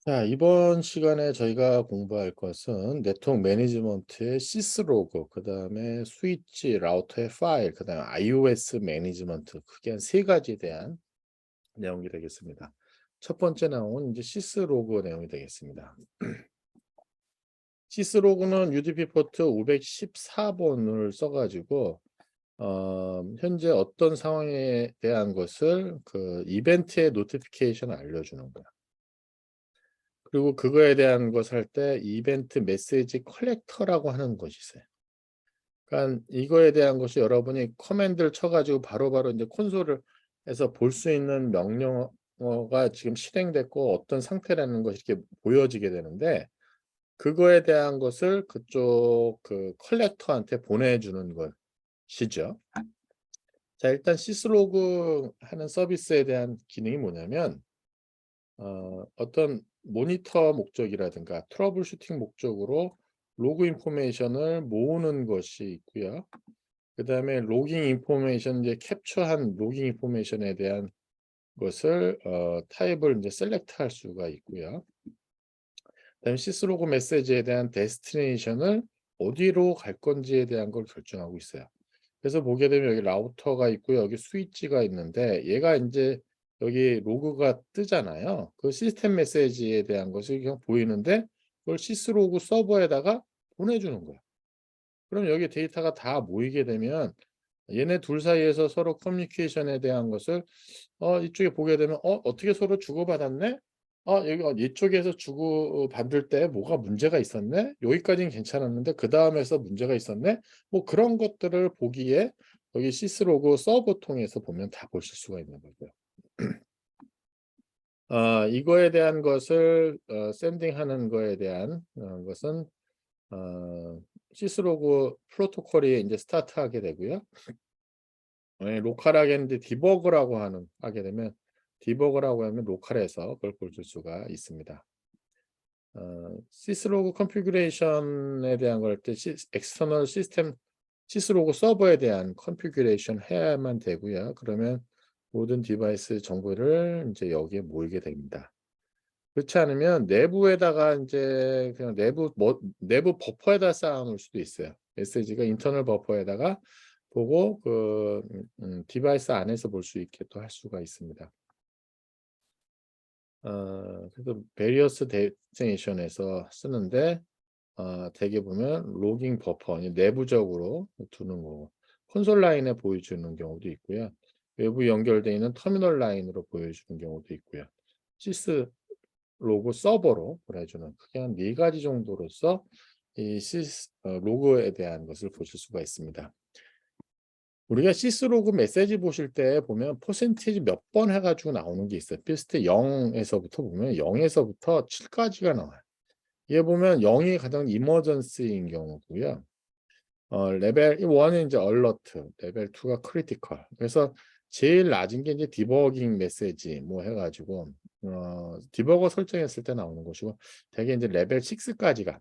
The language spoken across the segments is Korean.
자, 이번 시간에 저희가 공부할 것은 네트워크 매니지먼트의 시스로그, 그 다음에 스위치, 라우터의 파일, 그 다음에 iOS 매니지먼트, 크게 한 세 가지에 대한 내용이 되겠습니다. 첫 번째 내용은 이제 시스로그 내용이 되겠습니다. 시스로그는 UDP 포트 514번을 써가지고 현재 어떤 상황에 대한 것을 그 이벤트의 노티피케이션을 알려주는 거야. 그리고 그거에 대한 것을 할 때 이벤트 메시지 컬렉터라고 하는 것이 있어요. 그러니까 이거에 대한 것이 여러분이 커맨드를 쳐 가지고 바로바로 인제 콘솔에서 볼 수 있는 명령어가 지금 실행됐고 어떤 상태라는 것이 이렇게 보여지게 되는데, 그거에 대한 것을 그쪽 그 컬렉터한테 보내주는 것이죠. 자, 일단 시스로그 하는 서비스에 대한 기능이 뭐냐면 어떤 모니터 목적이라든가 트러블 슈팅 목적으로 로그 인포메이션을 모으는 것이 있고요. 그다음에 로깅 인포메이션, 이제 캡처한 로깅 인포메이션에 대한 것을 타입을 이제 셀렉트 할 수가 있고요. 그다음에 시스로그 메시지에 대한 데스티네이션을 어디로 갈 건지에 대한 걸 결정하고 있어요. 그래서 보게 되면 여기 라우터가 있고요. 여기 스위치가 있는데, 얘가 인제 여기 로그가 뜨잖아요. 그 시스템 메시지에 대한 것이 그냥 보이는데, 그걸 시스로그 서버에다가 보내주는 거야. 그럼 여기 데이터가 다 모이게 되면 얘네 둘 사이에서 서로 커뮤니케이션에 대한 것을 이쪽에 보게 되면 어떻게 서로 주고받았네? 여기 이쪽에서 주고받을 때 뭐가 문제가 있었네? 여기까지는 괜찮았는데 그다음에서 문제가 있었네? 뭐 그런 것들을 보기에 여기 시스로그 서버 통해서 보면 다 보실 수가 있는 거고요. 이거에 대한 것을 샌딩하는 거에 대한 것은 시스로그 프로토콜이 인제 스타트하게 되고요. 예, 로컬하게 했는데 하게 되면, 디버그라고 하면 로컬에서 그걸 볼 수가 있습니다. 시스로그 컨피규레이션에 대한 걸 때 엑스터널 시스템 시스로그 서버에 대한 컨피규레이션 해야만 되고요. 그러면 모든 디바이스 정보를 이제 여기에 모이게 됩니다. 그렇지 않으면 내부에다가 이제 그냥 내부 버퍼에다 쌓아 놓을 수도 있어요. 메시지가 인터널 버퍼에다가 보고 디바이스 안에서 볼 수 있게 또 할 수가 있습니다. 그래서 베리어스 데스티네이션에서 쓰는데, 대개 보면 로깅 버퍼 내부적으로 두는 거고, 콘솔 라인에 보여주는 경우도 있고요. 외부 연결되어 있는 터미널 라인으로 보여주는 경우도 있고요. 시스 로그 서버로 보내주는, 크게 한 네 가지 정도로서 이 로그에 대한 것을 보실 수가 있습니다. 우리가 시스로그 메시지 보실 때 보면 퍼센티지 몇 번 해 가지고 나오는 게 있어요. 피스트 0 에서부터 보면 0 에서부터 7 까지가 나와요. 얘 보면 0이 가장 이머전시인 경우고요. 레벨 1은 이제 얼러트, 레벨 2가 크리티컬. 그래서 제일 낮은 게 이제 디버깅 메시지 뭐 해 가지고 디버거 설정했을 때 나오는 것이고, 대개 이제 레벨 6 까지가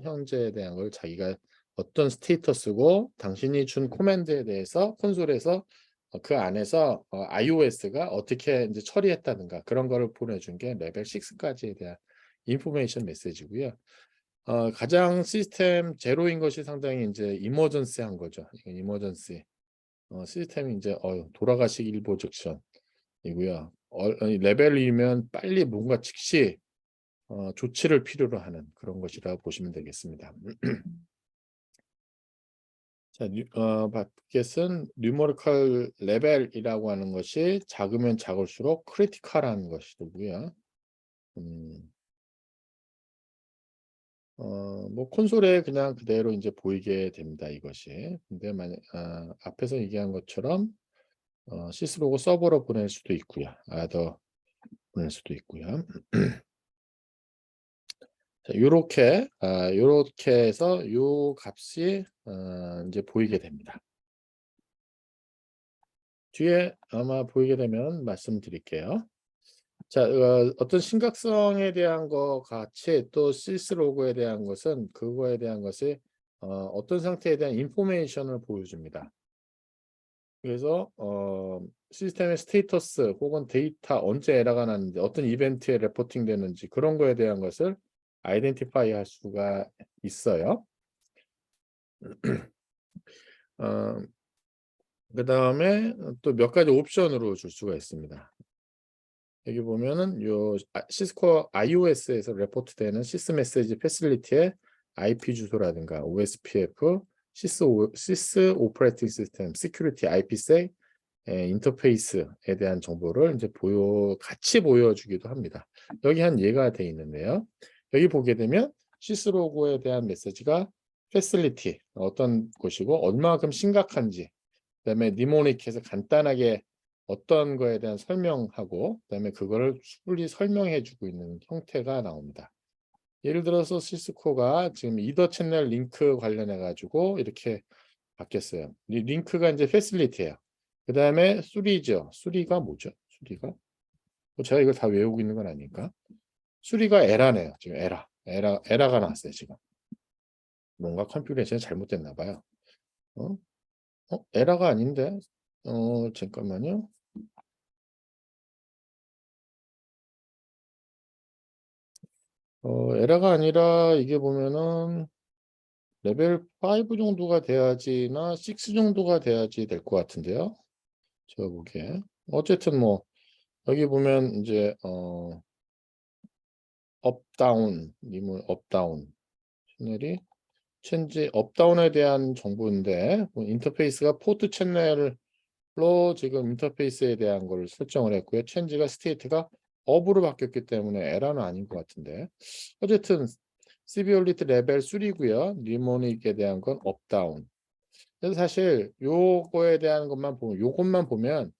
현재에 대한 걸 자기가 어떤 스테이터스고 당신이 준 코맨드에 대해서 콘솔에서 그 안에서 iOS가 어떻게 인제 처리했다든가 그런 거를 보내준 게 레벨 6 까지에 대한 인포메이션 메시지고요. 가장 시스템 제로인 것이 상당히 인제 이머전시한 거죠. 이게 이머전시. 시스템이 인제 돌아가시기 일보 직전이고요. 이 레벨이면 빨리 뭔가 즉시 조치를 필요로 하는 그런 것이라고 보시면 되겠습니다. 자, 바켓은 뉴머리컬 레벨이라고 하는 것이 작으면 작을수록 크리티컬한 것이 되고요. 음, 뭐 콘솔에 그냥 그대로 이제 보이게 됩니다, 이것이. 근데 만약 앞에서 얘기한 것처럼 시스로그 서버로 보낼 수도 있고요. 아더 보낼 수도 있고요. 자, 요렇게 해서 요 값이 인제 보이게 됩니다. 뒤에 아마 보이게 되면 말씀드릴게요. 자, 어떤 심각성에 대한 거 같이 또 시스로그에 대한 것은 그거에 대한 것이 어떤 상태에 대한 인포메이션을 보여줍니다. 그래서 시스템의 스테이터스 혹은 데이터 언제 에러가 났는지 어떤 이벤트에 레포팅 되는지 그런 거에 대한 것을 아이덴티파이 할 수가 있어요. 어, 그다음에 또 몇 가지 옵션으로 줄 수가 있습니다. 여기 보면은 요 시스코 iOS에서 레포트되는 시스 메시지 패실리티의 IP 주소라든가 OSPF, 시스 오퍼레이팅 시스템, 시큐리티, IPsec, 인터페이스에 대한 정보를 이제 같이 보여주기도 합니다. 여기 한 예가 돼 있는데요. 여기 보게 되면 시스로그에 대한 메시지가 패실리티 어떤 곳이고 얼마만큼 심각한지, 그다음에 니모닉해서 간단하게 어떤 거에 대한 설명하고 그다음에 그거를 fully 설명해 주고 있는 형태가 나옵니다. 예를 들어서 시스코가 지금 이더 채널 링크 관련해 가지고 이렇게 바뀌었어요. 이 링크가 이제 패실리티예요. 그다음에 수리죠. 수리가 뭐죠? 수리가? 제가 이걸 다 외우고 있는 건 아닐까? 수리가 에라네요. 지금 에라가 나왔어요, 지금. 뭔가 컨피그레이션이 잘못됐나 봐요. 어? 에라가 아닌데. 잠깐만요. 에라가 아니라 이게 보면은 레벨 5 정도가 돼야지나 6 정도가 돼야지 될 것 같은데요. 제가 보기에. 어쨌든 뭐 여기 보면 이제 업다운 님은 업다운 채널이 체인지 업다운에 대한 정보인데 인터페이스가 포트 채널로 지금 인터페이스에 대한 걸 설정을 했고요. 체인지가 스테이트가 업으로 바뀌었기 때문에 에러는 아닌 것 같은데 어쨌든 CBOLIT 레벨 3고요. 니모닉에 대한 건 업다운. 그래서 사실 요거에 대한 것만 보면 요것만 보면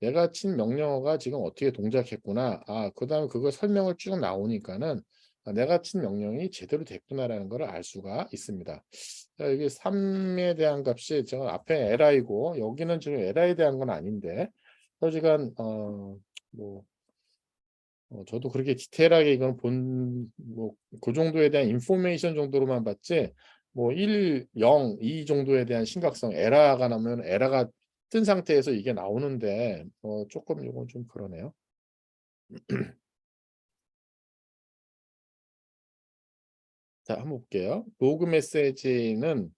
내가 친 명령어가 지금 어떻게 동작했구나. 그다음에 그거 설명을 쭉 나오니까는 내가 친 명령이 제대로 됐구나라는 걸 알 수가 있습니다. 자, 여기 3에 대한 값이 제가 앞에 li고 여기는 지금 li에 대한 건 아닌데 솔직한 뭐 저도 그렇게 디테일하게 이건 뭐 그 정도에 대한 인포메이션 정도로만 봤지 뭐 1, 0, 2 정도에 대한 심각성 에러가 나면 에러가 뜬 상태에서 이게 나오는데 조금 이건 좀 그러네요. 자, 한번 볼게요. 로그 메시지는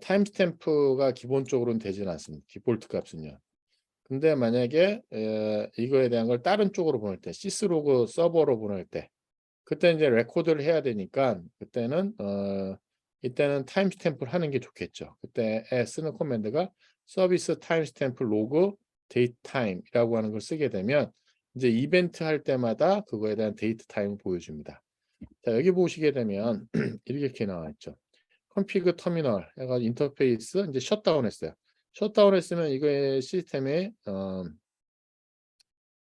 타임스탬프가 기본적으로는 되지는 않습니다. 디폴트 값은요. 근데 만약에 이거에 대한 걸 다른 쪽으로 보낼 때 시스로그 서버로 보낼 때 그때 이제 레코드를 해야 되니까 그때는 이때는 타임스탬프를 하는 게 좋겠죠. 그때에 쓰는 커맨드가 서비스 타임스탬프 로그 데이트 타임이라고 하는 걸 쓰게 되면 이제 이벤트 할 때마다 그거에 대한 데이트 타임을 보여줍니다. 자, 여기 보시게 되면 이렇게 나와 있죠. 컨피그 터미널 해가 인터페이스 이제 셧다운 했어요. 셧다운 했으면 이거의 시스템에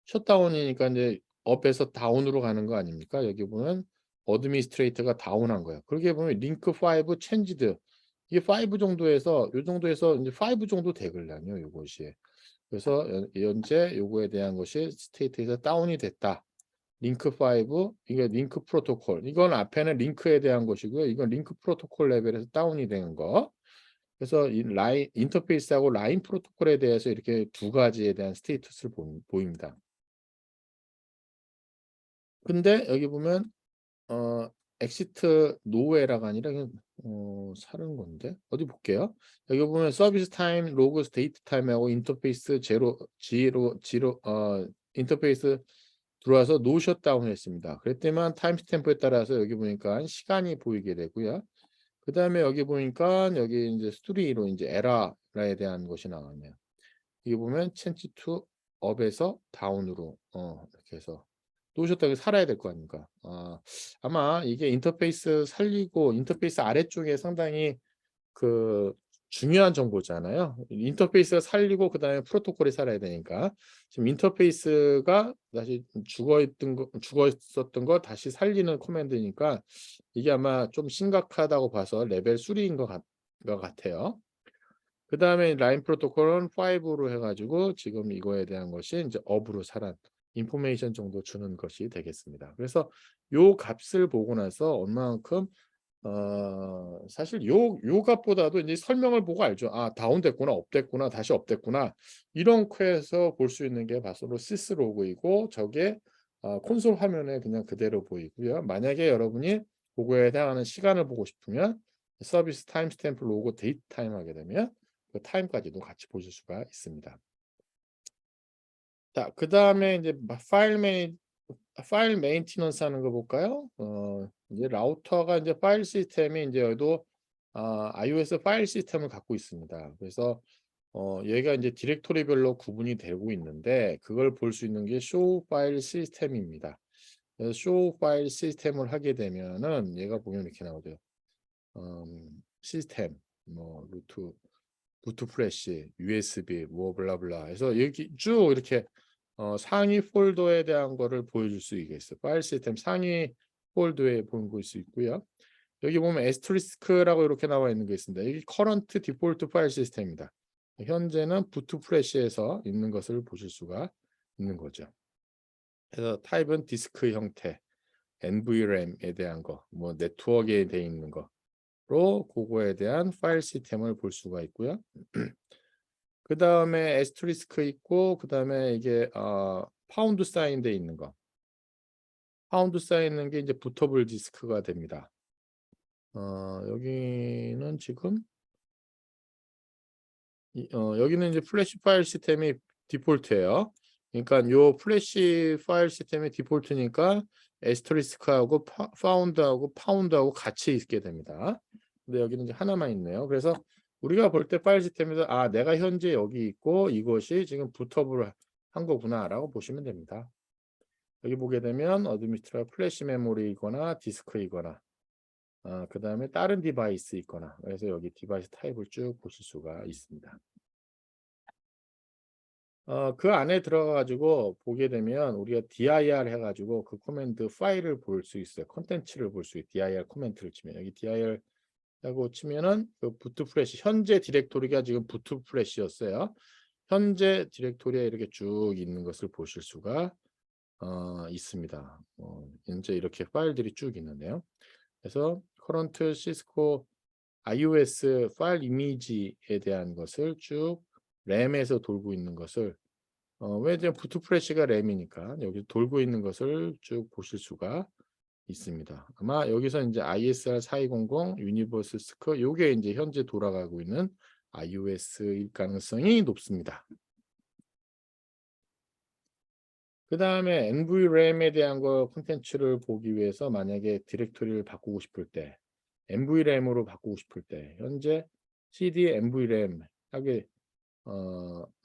셧다운이니까 이제 업에서 다운으로 가는 거 아닙니까? 여기 보면 어드미니스트레이터가 다운한 거예요. 그렇게 보면 링크 5 체인지드 이게 5 정도에서 요 정도에서 이제 5 정도 되걸라요, 요것이. 그래서 현재 요거에 대한 것이 스테이트에서 다운이 됐다. 링크 5 이게 링크 프로토콜. 이건 앞에는 링크에 대한 것이고요. 이건 링크 프로토콜 레벨에서 다운이 되는 거. 그래서 이 라인 인터페이스하고 라인 프로토콜에 대해서 이렇게 두 가지에 대한 스테이터스를 보입니다. 근데 여기 보면 엑시트 노에라가 아니라 그냥 사는 건데 어디 볼게요. 여기 보면 서비스 타임, 로그 데이트 타임하고 인터페이스 제로 인터페이스 들어와서 노 셧다운 했습니다. 그랬더니만 타임스탬프에 따라서 여기 보니까 시간이 보이게 되고요. 그다음에 여기 보니까 여기 이제 스토리로 이제 에러에 대한 것이 나왔네요. 여기 보면 체인지 투 업에서 다운으로 이렇게 해서 놓으셨다고 살아야 될 거 아닙니까? 아마 이게 인터페이스 살리고 인터페이스 아래쪽에 상당히 그 중요한 정보잖아요. 인터페이스가 살리고 그다음에 프로토콜이 살아야 되니까 지금 인터페이스가 다시 죽어 있었던 거 다시 살리는 커맨드니까 이게 아마 좀 심각하다고 봐서 레벨 3인 것 같아요. 그 다음에 라인 프로토콜은 5로 해가지고 지금 이거에 대한 것이 이제 업으로 살아 인포메이션 정도 주는 것이 되겠습니다. 그래서 요 값을 보고 나서 얼마만큼 사실 요 값보다도 이제 설명을 보고 알죠. '아 다운됐구나. 업됐구나. 다시 업됐구나.' 이런 퀘에서 볼 수 있는 게 바로 시스로그이고 저게 콘솔 화면에 그냥 그대로 보이고요. 만약에 여러분이 그거에 해당하는 시간을 보고 싶으면 서비스 타임 스탬프 로고 데이트 타임 하게 되면 그 타임까지도 같이 보실 수가 있습니다. 자 그다음에 이제 파일 메인테넌스 하는 거 볼까요? 이제 라우터가 이제 파일 시스템이 이제 얘도 iOS 파일 시스템을 갖고 있습니다. 그래서 얘가 이제 디렉토리별로 구분이 되고 있는데 그걸 볼 수 있는 게 쇼 파일 시스템입니다. 그래서 쇼 파일 시스템을 하게 되면은 얘가 보면 이렇게 나오죠. 시스템 뭐 부트 프레시, USB 뭐 블라블라 해서 여기 쭉 이렇게 상위 폴더에 대한 거를 보여줄 수 있겠어요. 파일 시스템 상위 폴더에 보일 수 있고요. 여기 보면 에스테리스크라고 이렇게 나와 있는 게 있습니다. 여기 커런트 디폴트 파일 시스템입니다. 현재는 부트 프레시에서 있는 것을 보실 수가 있는 거죠. 그래서 타입은 디스크 형태, NVRAM에 대한 거, 뭐 네트워크에 돼 있는 거로 그거에 대한 파일 시스템을 볼 수가 있고요. 그다음에 에스테리스크 있고 그다음에 이게 파운드 사인 돼 있는 거. 파운드 사인 있는 게 이제 부터블 디스크가 됩니다. 여기는 지금 여기는 이제 플래시 파일 시스템이 디폴트예요. 그러니까 요 플래시 파일 시스템이 디폴트니까 에스테리스크하고 파운드하고 파운드하고 같이 있게 됩니다. 근데 여기는 이제 하나만 있네요. 그래서 우리가 볼 때 파일 시스템에서 내가 현재 여기 있고 이것이 지금 부터블 한 거구나라고 보시면 됩니다. 여기 보게 되면 어드미니스트레이터 플래시 메모리이거나 디스크이거나 그다음에 다른 디바이스 있거나 그래서 여기 디바이스 타입을 쭉 보실 수가 있습니다. 그 안에 들어가 가지고 보게 되면 우리가 dir 해 가지고 그 커맨드 파일을 볼 수 있어요. 콘텐츠를 볼 수 있어요. dir 코멘트를 치면 여기 dir 하고 치면은 그 부트 프레시 현재 디렉토리가 지금 부트 프레시였어요. 현재 디렉토리에 이렇게 쭉 있는 것을 보실 수가 있습니다. 현재 이렇게 파일들이 쭉 있는데요. 그래서 커런트 시스코 iOS 파일 이미지에 대한 것을 쭉 램에서 돌고 있는 것을 왜 이제 부트 프레시가 램이니까 여기 돌고 있는 것을 쭉 보실 수가 있습니다. 아마 여기서 이제 ISR 4200 유니버스 스크 요게 이제 현재 돌아가고 있는 iOS일 가능성이 높습니다. 그다음에 NVRAM에 대한 거 콘텐츠를 보기 위해서 만약에 디렉토리를 바꾸고 싶을 때 NVRAM으로 바꾸고 싶을 때 현재 CD NVRAM 하게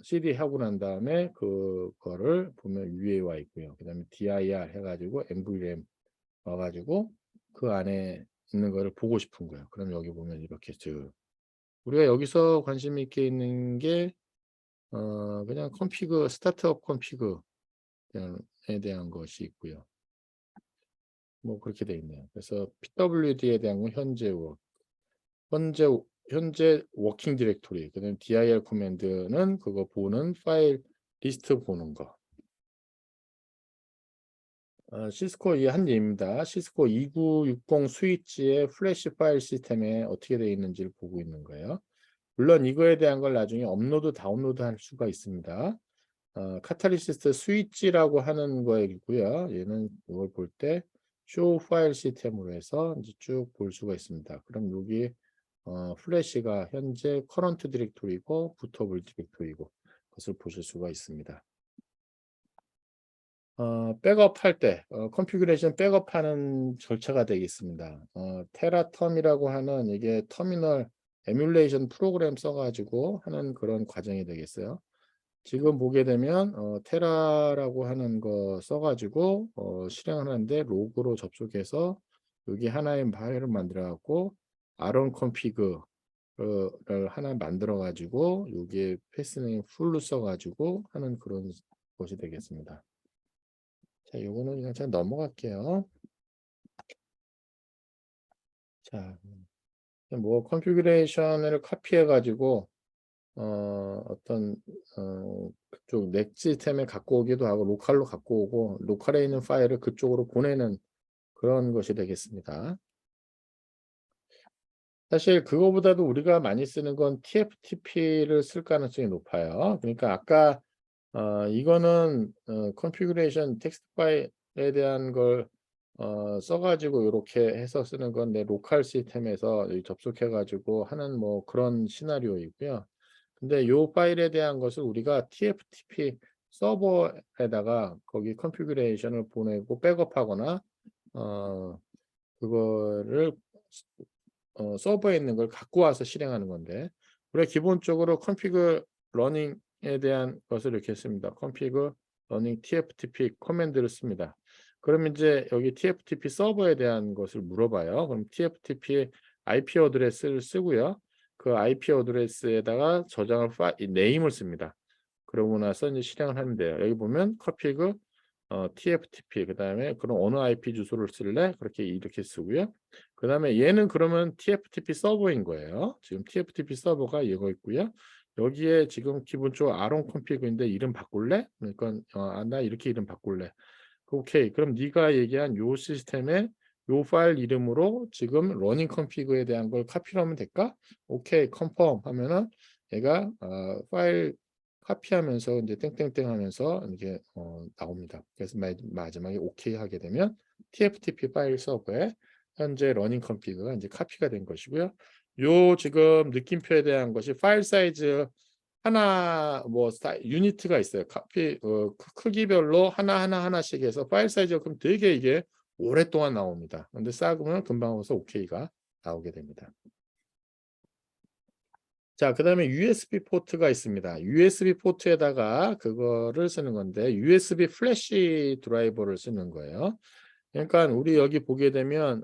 CD 하고 난 다음에 그거를 보면 위에 와 있고요. 그다음에 dir 해 가지고 NVRAM 와 가지고 그 안에 있는 거를 보고 싶은 거예요. 그럼 여기 보면 이렇게 쭉 우리가 여기서 관심 있게 있는 게 그냥 컴피그 스타트업 컴피그 에 대한 것이 있고요. 뭐 그렇게 돼 있네요. 그래서 PWD에 대한 건 현재 현재 워킹 디렉토리 그다음에 dir 커맨드는 그거 보는 파일 리스트 보는 거. 시스코 이 한 예입니다. 시스코 2960 스위치의 플래시 파일 시스템에 어떻게 되어 있는지를 보고 있는 거예요. 물론 이거에 대한 걸 나중에 업로드 다운로드 할 수가 있습니다. 카탈리시스 스위치라고 하는 거이고요. 얘는 이걸 볼 때 쇼 파일 시스템으로 해서 이제 쭉 볼 수가 있습니다. 그럼 여기 플래시가 현재 커런트 디렉토리고 부터블 디렉토리고 그것을 보실 수가 있습니다. 백업할 때 컨피그레이션 백업하는 절차가 되겠습니다. 테라텀이라고 하는 이게 터미널 에뮬레이션 프로그램 써 가지고 하는 그런 과정이 되겠어요. 지금 보게 되면 테라라고 하는 거 써 가지고 실행하는데 로그로 접속해서 여기 하나의 파일을 만들어 갖고 아론 컨피그 를 하나 만들어 가지고 여기에 패스네임 풀로 써 가지고 하는 그런 것이 되겠습니다. 자, 요거는 그냥 제가 넘어갈게요. 자, 뭐 컨피그레이션을 카피해 가지고 어떤 그쪽 넥 시스템에 갖고 오기도 하고 로컬로 갖고 오고 로컬에 있는 파일을 그쪽으로 보내는 그런 것이 되겠습니다. 사실 그거보다도 우리가 많이 쓰는 건 TFTP를 쓸 가능성이 높아요. 그러니까 아까 이거는 configuration 텍스트 파일에 대한 걸 써 가지고 요렇게 해서 쓰는 건 내 로컬 시스템에서 이 접속해 가지고 하는 뭐 그런 시나리오이고요. 근데 요 파일에 대한 것을 우리가 TFTP 서버에다가 거기 configuration을 보내고 백업하거나 어 그거를 서버에 있는 걸 갖고 와서 실행하는 건데, 우리가 기본적으로 config running에 대한 것을 이렇게 씁니다. config running tftp 커맨드를 씁니다. 그러면 이제 여기 tftp 서버에 대한 것을 물어봐요. 그럼 tftp IP 어드레스를 쓰고요. 그 IP 어드레스에다가 저장할 파일 네임을 씁니다. 그러고 나서 이제 실행을 하면 돼요. 여기 보면 config TFTP 그다음에 그럼 어느 IP 주소를 쓸래? 그렇게 이렇게 쓰고요. 그다음에 얘는 그러면 TFTP 서버인 거예요. 지금 TFTP 서버가 이거 있고요. 여기에 지금 기본적으로 아론 컨피그인데 이름 바꿀래? 그러니까 나 이렇게 이름 바꿀래. 오케이. 그럼 네가 얘기한 요 시스템에 요 파일 이름으로 지금 러닝 컨피그에 대한 걸 카피를 하면 될까? 오케이. 컨펌 하면은 얘가 파일 카피하면서 이제 땡땡땡 하면서 이게 나옵니다. 그래서 마지막에 오케이 하게 되면 TFTP 파일 서버에 현재 러닝 컨피그가 이제 카피가 된 것이고요. 요 지금 느낌표에 대한 것이 파일 사이즈 하나 뭐 유니트가 있어요. 카피 크기별로 하나씩 해서 파일 사이즈가 그럼 되게 이게 오랫동안 나옵니다. 근데 쌓으면 금방 와서 오케이가 나오게 됩니다. 자, 그다음에 USB 포트가 있습니다. USB 포트에다가 그거를 쓰는 건데 USB 플래시 드라이버를 쓰는 거예요. 그러니까 우리 여기 보게 되면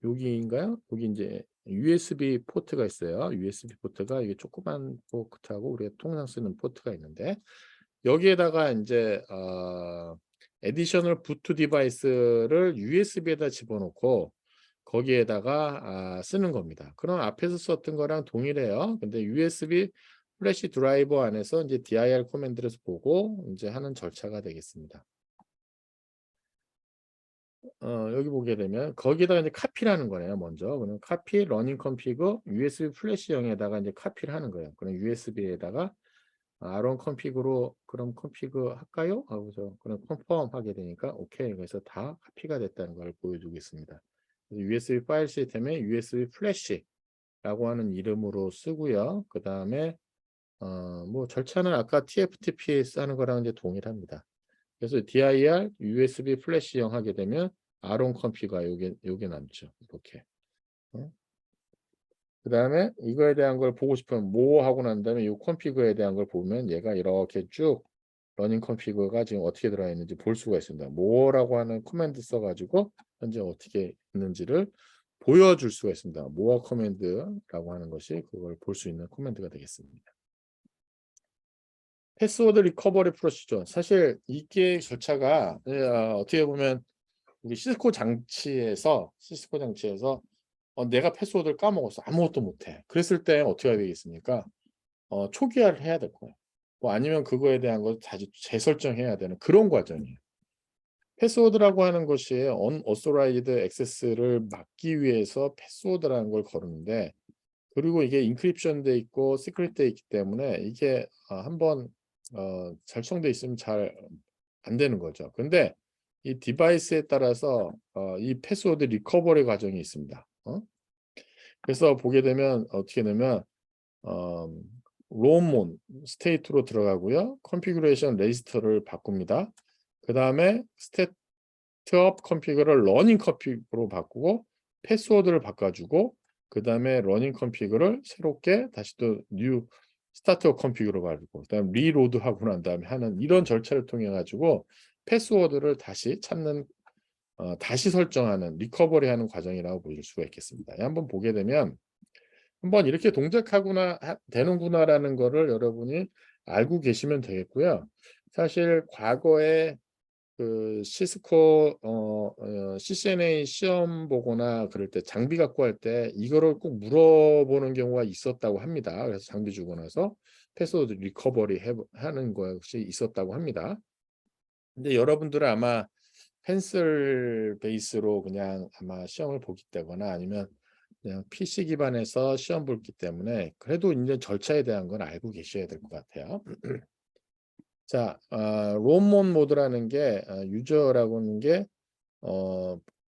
여기인가요? 여기 이제 USB 포트가 있어요. USB 포트가 이게 조그만 포트하고 우리가 통상 쓰는 포트가 있는데 여기에다가 인제 애디셔널 부트 디바이스를 USB에다 집어넣고 거기에다가 쓰는 겁니다. 그럼 앞에서 썼던 거랑 동일해요. 근데 USB 플래시 드라이버 안에서 인제 dir 커맨드를 보고 인제 하는 절차가 되겠습니다. 여기 보게 되면 거기에다가 이제 카피를 하는 거네요, 먼저. 그럼 카피 러닝 컨피그 USB 플래시형에다가 이제 카피를 하는 거예요. 그럼 USB에다가 아론 컨피그로 그럼 컨피그 할까요? 하고서 그럼 컨펌 하게 되니까 오케이. 그래서 다 카피가 됐다는 걸 보여주고 있습니다. 그래서 USB 파일 시스템에 USB 플래시라고 하는 이름으로 쓰고요. 그다음에 뭐 절차는 아까 TFTP 하는 거랑 이제 동일합니다. 그래서 dir USB 플래시형 하게 되면 아론 컨피가 요게 남죠. 이렇게. 어? 그다음에 이거에 대한 걸 보고 싶으면 뭐 하고 난 다음에 이 컨피그에 대한 걸 보면 얘가 이렇게 쭉 러닝 컨피그가 지금 어떻게 들어가 있는지 볼 수가 있습니다. more라고 하는 커맨드 써 가지고 현재 어떻게 있는지를 보여줄 수가 있습니다. more 커맨드라고 하는 것이 그걸 볼 수 있는 커맨드가 되겠습니다. 패스워드 리커버리 프로시저. 사실 이게 절차가 어떻게 보면 우리 시스코 장치에서 내가 패스워드를 까먹었어. 아무것도 못해. 그랬을 때 어떻게 해야 되겠습니까? 초기화를 해야 될 거예요. 뭐 아니면 그거에 대한 걸 다시 재설정해야 되는 그런 과정이에요. 패스워드라고 하는 것이 unauthorized access를 막기 위해서 패스워드라는 걸 거르는데, 그리고 이게 인크립션 돼 있고 시크릿 돼 있기 때문에 이게 한번 설정돼 있으면 잘 안 되는 거죠. 근데 이 디바이스에 따라서 이 패스워드 리커버리 과정이 있습니다. 그래서 보게 되면 어떻게 되면 어 롬온 스테이트로 들어가고요. 컨피그레이션 레지스터를 바꿉니다. 그다음에 스타트업 컨피그를 러닝 컨피그로 바꾸고 패스워드를 바꿔주고 그다음에 러닝 컨피그를 새롭게 다시 또 뉴 스타트업 컨피그로 바꾸고 그다음에 리로드 하고 난 다음에 하는 이런 절차를 통해 가지고 패스워드를 다시 찾는 다시 설정하는 리커버리하는 과정이라고 보실 수가 있겠습니다. 한번 보게 되면 한번 이렇게 동작하구나 되는구나라는 거를 여러분이 알고 계시면 되겠고요. 사실 과거에 그 시스코 CCNA 시험 보거나 그럴 때 장비 갖고 할 때 이거를 꼭 물어보는 경우가 있었다고 합니다. 그래서 장비 주고 나서 패스워드 리커버리 하는 것이 있었다고 합니다. 근데 여러분들은 아마 펜슬 베이스로 그냥 아마 시험을 보기 때거나 아니면 그냥 PC 기반에서 시험 볼기 때문에 그래도 이제 절차에 대한 건 알고 계셔야 될 것 같아요. 자, 롬몬 모드라는 게 유저라고 하는 게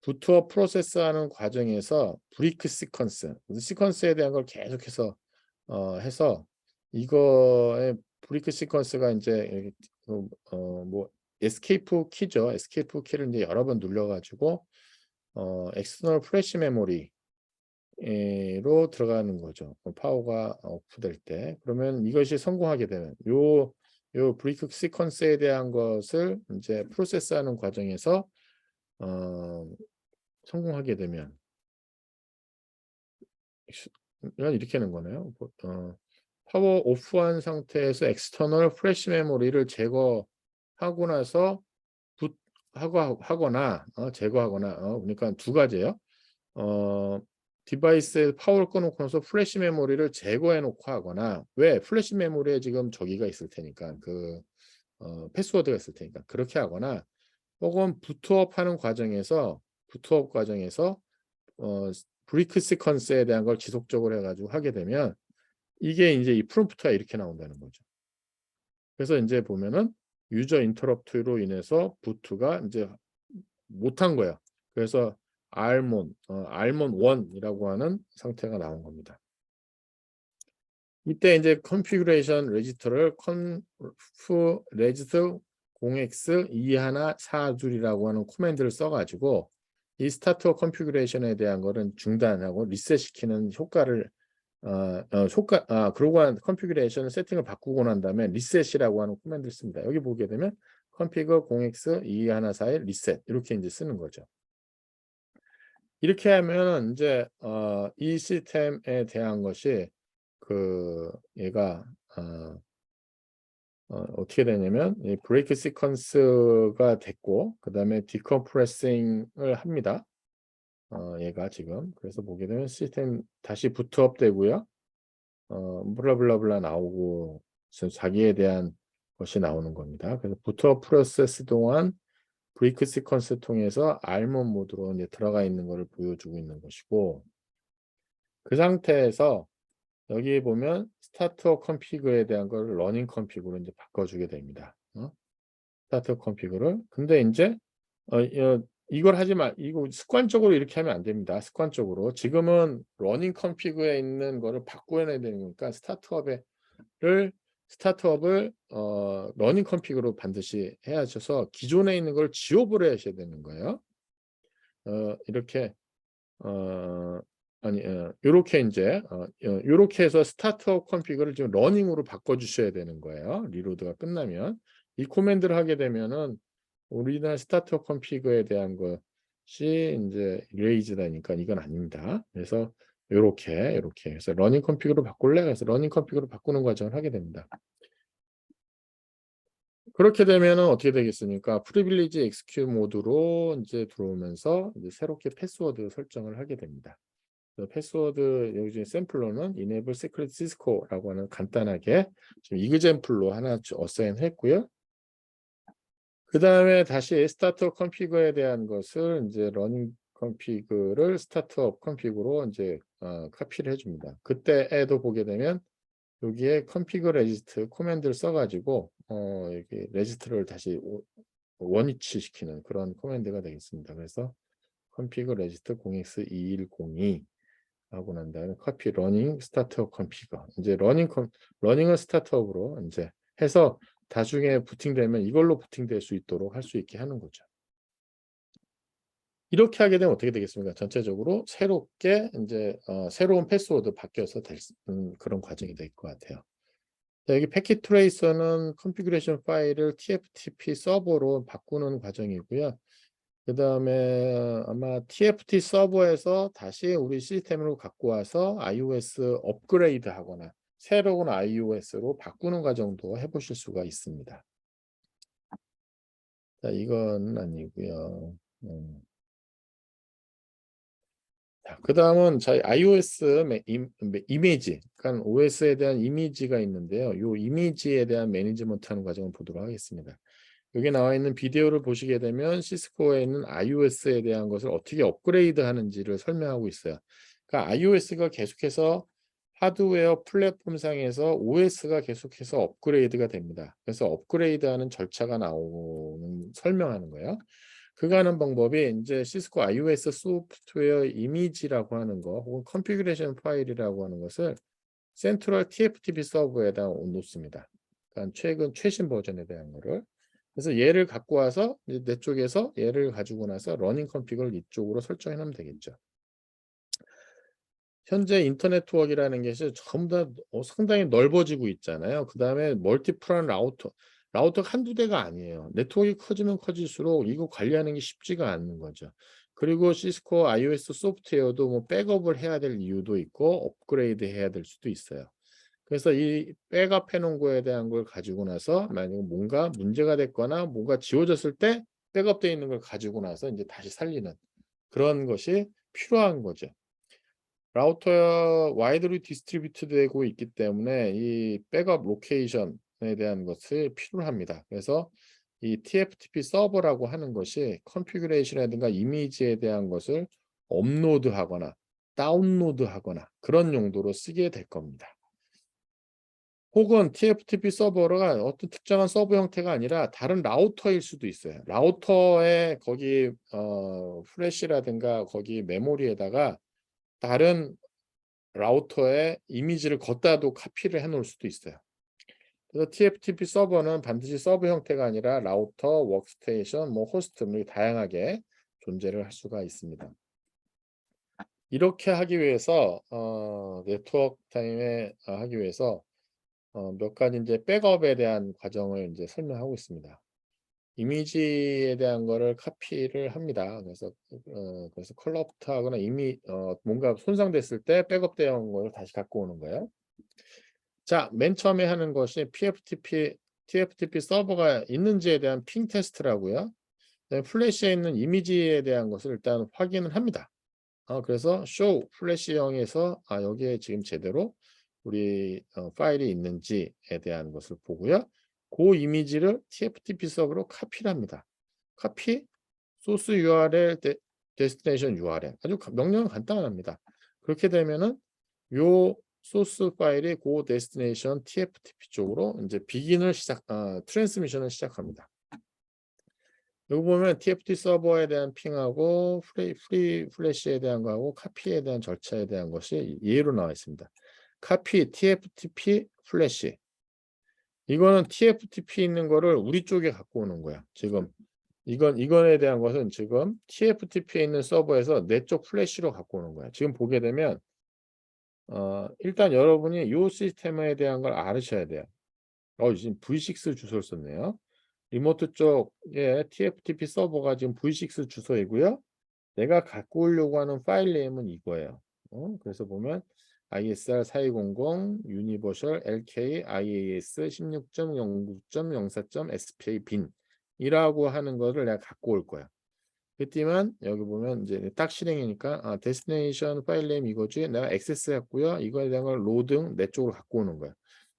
부트업 프로세스하는 과정에서 브리크 시퀀스에 대한 걸 계속해서 해서 이거의 브리크 시퀀스가 이제 뭐 에스케이프 키죠. 에스케이프 키를 이제 여러 번 눌러가지고 엑스터널 플래시 메모리로 들어가는 거죠. 파워가 오프될 때. 그러면 이것이 성공하게 되면 요 브리크 시퀀스에 대한 것을 이제 프로세스하는 과정에서 성공하게 되면 이렇게 하는 거네요. 파워 오프한 상태에서 엑스터널 플래시 메모리를 제거하고 나서 하거나 제거하거나 그러니까 두 가지예요. 디바이스에 파워를 꺼놓고 나서 플래시 메모리를 제거해 놓고 하거나 왜 플래시 메모리에 지금 저기가 있을 테니까 패스워드가 있을 테니까 그렇게 하거나 혹은 부트업 과정에서 브리크 시퀀스에 대한 걸 지속적으로 해가지고 하게 되면 이게 이제 이 프롬프트가 이렇게 나온다는 거죠. 그래서 이제 보면은 유저 인터럽트로 인해서 부트가 이제 못한 거예요. 그래서 알몬 1이라고 하는 상태가 나온 겁니다. 이때 이제 컨피그레이션 레지스터를 conf register 0x2142이라고 하는 코맨드를 써가지고 이 스타트업 컨피그레이션에 대한 거는 중단하고 리셋시키는 효과를 그러고 한 컨피그레이션 세팅을 바꾸고 난 다음에 리셋이라고 하는 코맨드를 씁니다. 여기 보게 되면 config 0x2141 리셋 이렇게 이제 쓰는 거죠. 이렇게 하면 이제 이 시스템에 대한 것이 얘가 어떻게 되냐면 이 브레이크 시퀀스가 됐고 그 다음에 디컴프레싱을 합니다. 얘가 지금 그래서 보게 되면 시스템 다시 부트업 되고요. 블라블라블라 나오고 자기에 대한 것이 나오는 겁니다. 그래서 부트업 프로세스 동안 브레이크 시퀀스 통해서 알몬 모드로 이제 들어가 있는 것을 보여주고 있는 것이고 그 상태에서 여기 보면 스타트업 컨피그에 대한 걸 러닝 컨피그로 이제 바꿔주게 됩니다. 스타트업 컨피그를. 근데 이제 이걸 하지 마. 이거 습관적으로 이렇게 하면 안 됩니다. 습관적으로. 지금은 러닝 컨피그에 있는 거를 바꿔야 되는 거니까 스타트업을 러닝 컨피그로 반드시 해야 하셔서 기존에 있는 걸 지워버려야 되는 거예요. 이렇게 요렇게 이제 요렇게 해서 스타트업 컨피그를 지금 러닝으로 바꿔주셔야 되는 거예요. 리로드가 끝나면 이 코맨드를 하게 되면은 우리나라 스타트업 컨피그에 대한 것이 이제 레이즈다니까 이건 아닙니다. 그래서 요렇게 해서 러닝 컨피그로 바꿀래? 그래서 러닝 컨피그로 바꾸는 과정을 하게 됩니다. 그렇게 되면은 어떻게 되겠습니까? 프리빌리지 엑스큐 모드로 이제 들어오면서 이제 새롭게 패스워드 설정을 하게 됩니다. 패스워드 여기 중에 샘플로는 enable secret cisco라고 하는 간단하게 지금 이그젬플로 하나 어사인 했고요. 그 다음에 다시 스타트업 컨피그에 대한 것을 이제 러닝 컨피그를 스타트업 컨피그로 이제 카피를 해줍니다. 그때에도 보게 되면 여기에 config regist 코맨드를 써가지고 여기 레지스트를 다시 원위치 시키는 그런 코맨드가 되겠습니다. 그래서 config regist 0x2102 하고 난 다음에 커피 러닝 스타트업 컨피거 이제 러닝을 스타트업으로 이제 해서 나중에 부팅되면 이걸로 부팅될 수 있도록 할 수 있게 하는 거죠. 이렇게 하게 되면 어떻게 되겠습니까? 전체적으로 새롭게 이제 새로운 패스워드 바뀌어서 될 그런 과정이 될 것 같아요. 자, 여기 패킷 트레이서는 컨피그레이션 파일을 TFTP 서버로 바꾸는 과정이고요. 그 다음에 아마 TFT 서버에서 다시 우리 시스템으로 갖고 와서 iOS 업그레이드 하거나 새로운 iOS로 바꾸는 과정도 해보실 수가 있습니다. 자, 이건 아니고요. 자, 그 다음은 저희 iOS 이미지, 그러니까 OS에 대한 이미지가 있는데요. 이 이미지에 대한 매니지먼트 하는 과정을 보도록 하겠습니다. 여기 나와 있는 비디오를 보시게 되면 시스코에 있는 iOS에 대한 것을 어떻게 업그레이드 하는지를 설명하고 있어요. 그러니까 iOS가 계속해서 하드웨어 플랫폼상에서 OS가 계속해서 업그레이드가 됩니다. 그래서 업그레이드하는 절차가 나오는 설명하는 거예요. 그거 하는 방법이 인제 시스코 iOS 소프트웨어 이미지라고 하는 거 혹은 컨피그레이션 파일이라고 하는 것을 센트럴 TFTP 서버에다 놓습니다. 그러니까 최신 버전에 대한 거를. 그래서 얘를 갖고 와서 이제 내 쪽에서 얘를 가지고 나서 러닝 컨피그를 이쪽으로 설정해 놓으면 되겠죠. 현재 인터네트워크라는 것이 전부 다 상당히 넓어지고 있잖아요. 그다음에 멀티플한 라우터가 한두 대가 아니에요. 네트워크가 커지면 커질수록 이거 관리하는 게 쉽지가 않는 거죠. 그리고 시스코 iOS 소프트웨어도 뭐 백업을 해야 될 이유도 있고 업그레이드 해야 될 수도 있어요. 그래서 이 백업해 놓은 거에 대한 걸 가지고 나서 만약에 뭔가 문제가 됐거나 뭐가 지워졌을 때 백업되어 있는 걸 가지고 나서 인제 다시 살리는 그런 것이 필요한 거죠. 라우터가 와이드리 디스트리뷰트 되고 있기 때문에 이 백업 로케이션에 대한 것이 필요합니다. 그래서 이 TFTP 서버라고 하는 것이 컨피그레이션이라든가 이미지에 대한 것을 업로드하거나 다운로드하거나 그런 용도로 쓰게 될 겁니다. 혹은 TFTP 서버가 어떤 특정한 서버 형태가 아니라 다른 라우터일 수도 있어요. 라우터에 거기 플래시라든가 거기 메모리에다가 다른 라우터에 이미지를 걷다도 카피를 해 놓을 수도 있어요. 그래서 TFTP 서버는 반드시 서버 형태가 아니라 라우터, 워크스테이션, 뭐 호스트 뭐 다양하게 존재를 할 수가 있습니다. 이렇게 하기 위해서 네트워크 타임에 하기 위해서 몇 가지 인제 백업에 대한 과정을 인제 설명하고 있습니다. 이미지에 대한 거를 카피를 합니다. 그래서 컬러프트하거나 뭔가 손상됐을 때 백업되어 걸 다시 갖고 오는 거예요. 자, 맨 처음에 하는 것이 TFTP 서버가 있는지에 대한 핑 테스트라고요. 그다음에 플래시에 있는 이미지에 대한 것을 일단 확인을 합니다. 그래서 show 플래시형에서 여기에 지금 제대로 우리 파일이 있는지에 대한 것을 보고요. 그 이미지를 TFTP 서버로 카피를 합니다. 카피 소스 URL 데스티네이션 URL 아주 명령은 간단합니다. 그렇게 되면은 요 소스 파일이 고 데스티네이션 TFTP 쪽으로 이제 트랜스미션을 시작합니다. 여기 보면 TFT 서버에 대한 핑하고 프리 플래시에 대한 거하고 카피에 대한 절차에 대한 것이 예로 나와 있습니다. 카피 TFTP 플래시. 이거는 TFTP 있는 거를 우리 쪽에 갖고 오는 거야. 지금 이거에 대한 것은 지금 TFTP에 있는 서버에서 내 쪽 플래시로 갖고 오는 거야. 지금 보게 되면 일단 여러분이 요 시스템에 대한 걸 알으셔야 돼요. 지금 V6 주소를 썼네요. 리모트 쪽에 TFTP 서버가 지금 V6 주소이고요. 내가 갖고 오려고 하는 파일 네임은 이거예요. 그래서 보면 ISR 4200 유니버셜 LK IAS 16.09.04.SPA 빈 이라고 하는 거를 내가 갖고 올 거야. 그랬지만 여기 보면 이제 딱 실행이니까 데스티네이션 파일 네임 이거지. 내가 액세스 했고요. 이거에 대한 걸 로딩 내 쪽으로 갖고 오는 거야.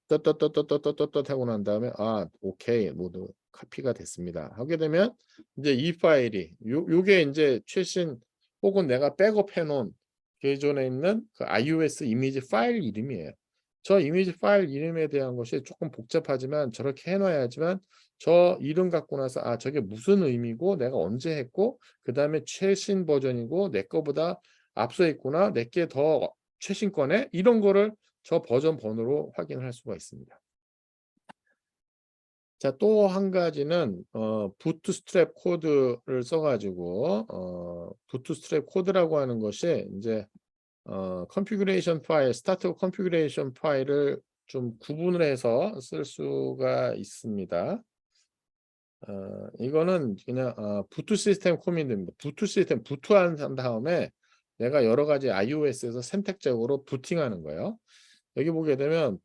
떳떳떳떳떳떳 하고 난 다음에 오케이 모두 카피가 됐습니다. 하게 되면 이제 이 파일이 요게 이제 최신 혹은 내가 백업해 놓은 기존에 있는 그 iOS 이미지 파일 이름이에요. 저 이미지 파일 이름에 대한 것이 조금 복잡하지만 저렇게 해 놔야지만 저 이름 갖고 나서 저게 무슨 의미고 내가 언제 했고 그다음에 최신 버전이고 내 거보다 앞서 있구나. 내게 더 최신 거네. 이런 거를 저 버전 번호로 확인을 할 수가 있습니다. 자, 또 한 가지는 부트스트랩 코드를 써 가지고 부트스트랩 코드라고 하는 것이 인제 컨피그레이션 파일 스타트 컨피그레이션 파일을 좀 구분을 해서 쓸 수가 있습니다. 이거는 그냥 부트 시스템 코맨드입니다. 부트한 다음에 내가 여러 가지 iOS에서 선택적으로 부팅하는 거예요. 여기 보게 되면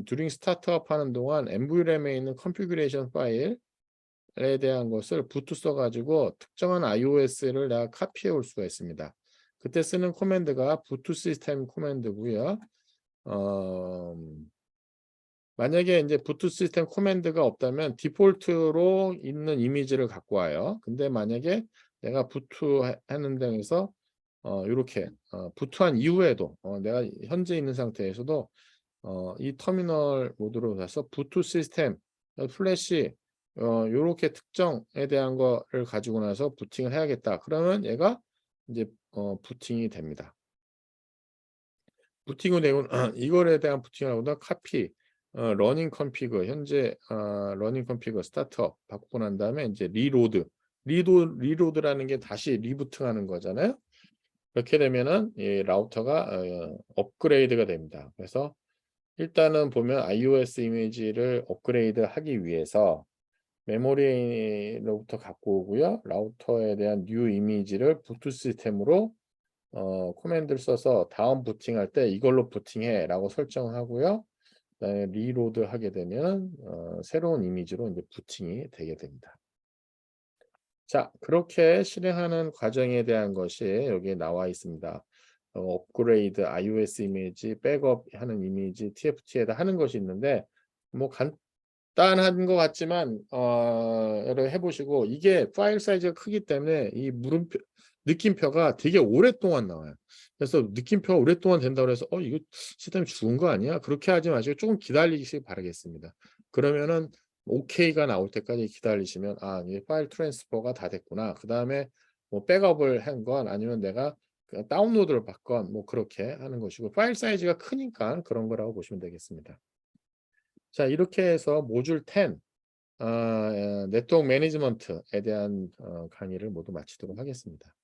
during startup 하는 동안 MVRAM에 있는 컨피그레이션 파일에 대한 것을 부트 써 가지고 특정한 iOS를 내가 카피해 올 수가 있습니다. 그때 쓰는 코맨드가 부트 시스템 코맨드고요. 어 만약에 인제 부트 시스템 코맨드가 없다면 디폴트로 있는 이미지를 갖고 와요. 근데 만약에 내가 부트 하는 데에서 요렇게 부트한 이후에도 내가 현재 있는 상태에서도 이 터미널 모드로 가서 부트 시스템 플래시 요렇게 특정에 대한 거를 가지고 나서 부팅을 해야겠다. 그러면 얘가 이제 부팅이 됩니다. 부팅은 되고 이거에 대한 부팅을 하고도 카피 러닝 컨피그 현재 러닝 컨피그 스타트업 바꾸고 난 다음에 이제 리로드라는 게 다시 리부팅하는 거잖아요. 그렇게 되면은 이 라우터가 업그레이드가 됩니다. 그래서 일단은 보면 iOS 이미지를 업그레이드하기 위해서 메모리로부터 갖고 오고요. 라우터에 대한 뉴 이미지를 부트 시스템으로 코맨드를 써서 다음 부팅할 때 이걸로 부팅해라고 설정을 하고요. 그다음에 리로드 하게 되면 새로운 이미지로 이제 부팅이 되게 됩니다. 자, 그렇게 실행하는 과정에 대한 것이 여기에 나와 있습니다. 업그레이드 iOS 이미지, 백업하는 이미지, TFT에다 하는 것이 있는데 뭐 간단한 것 같지만 여러분 해보시고 이게 파일 사이즈가 크기 때문에 이 물음표 느낌표가 되게 오랫동안 나와요. 그래서 느낌표가 오랫동안 된다고 해서 이거 시스템이 죽은 거 아니야? 그렇게 하지 마시고 조금 기다리시기 바라겠습니다. 그러면은 오케이가 나올 때까지 기다리시면 이게 파일 트랜스퍼가 다 됐구나. 그다음에 뭐 백업을 한 건 아니면 내가 다운로드를 받건 뭐 그렇게 하는 것이고 파일 사이즈가 크니까 그런 거라고 보시면 되겠습니다. 자, 이렇게 해서 모듈 10 네트워크 매니지먼트에 대한 강의를 모두 마치도록 하겠습니다.